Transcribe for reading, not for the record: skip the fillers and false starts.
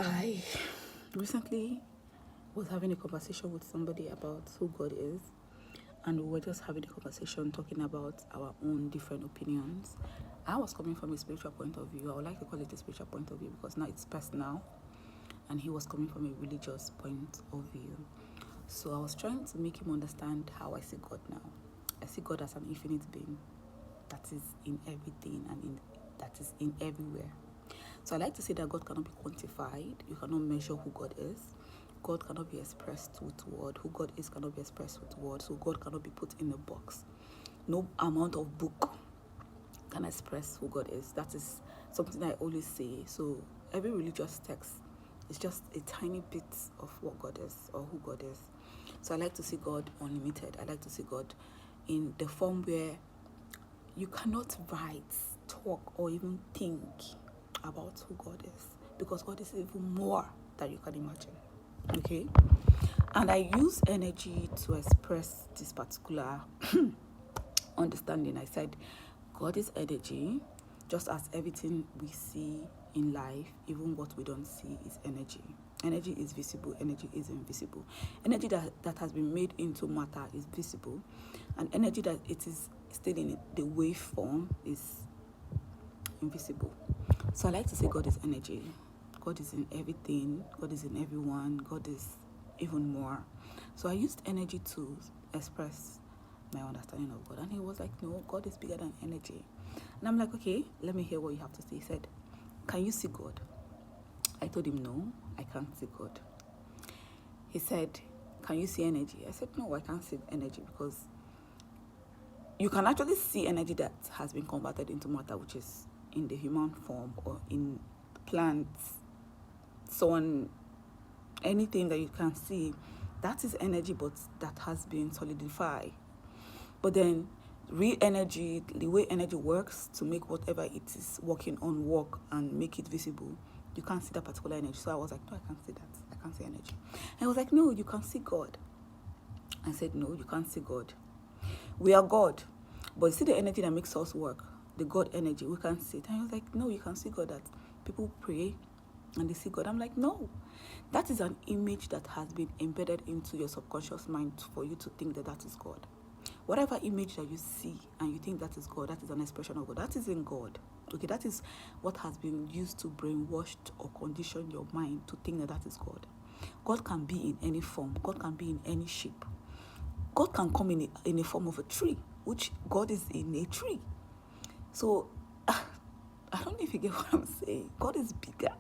I recently was having a conversation with somebody about who God is, and we were just having a conversation talking about our own different opinions. I was coming from a spiritual point of view. I would like to call it a spiritual point of view because now it's personal, and he was coming from a religious point of view. So I was trying to make him understand how I see God now. I see God as an infinite being that is in everything and that is in everywhere. So I like to say that God cannot be quantified. You cannot measure who God is. God cannot be expressed with word. Who God is cannot be expressed with words. So God cannot be put in a box. No amount of book can express who God is. That is something I always say. So every religious text is just a tiny bit of what God is or who God is. So I like to see God unlimited. I like to see God in the form where you cannot write, talk, or even think about who God is, because God is even more than you can imagine. Okay? And I use energy to express this particular understanding. I said, God is energy, just as everything we see in life, even what we don't see, is energy. Energy is visible, energy is invisible. Energy that has been made into matter is visible, and energy that it is still in the wave form is invisible. So I like to say God is energy. God is in everything. God is in everyone. God is even more. So I used energy to express my understanding of God. And he was like, no, God is bigger than energy. And I'm like, okay, let me hear what you have to say. He said, can you see God? I told him, no, I can't see God. He said, can you see energy? I said, no, I can't see energy because you can actually see energy that has been converted into matter, which is in the human form or in plants, so on, anything that you can see, that is energy, but that has been solidified. But then real energy, the way energy works to make whatever it is working on work and make it visible, you can't see that particular energy. So I was like, no, I can't see that. I can't see energy. And he was like, no, you can see God. I said, no, you can't see God. We are God. But see the energy that makes us work, the God energy, we can't see it. And he was like, no, you can see God. That people pray and they see God. I'm like, no, that is an image that has been embedded into your subconscious mind for you to think that that is God. Whatever image that you see and you think that is God, that is an expression of God. That isn't God. Okay, that is what has been used to brainwash or condition your mind to think that that is God. God can be in any form. God can be in any shape. God can come in a form of a tree, which God is in a tree. So I don't know if you get what I'm saying. God is bigger.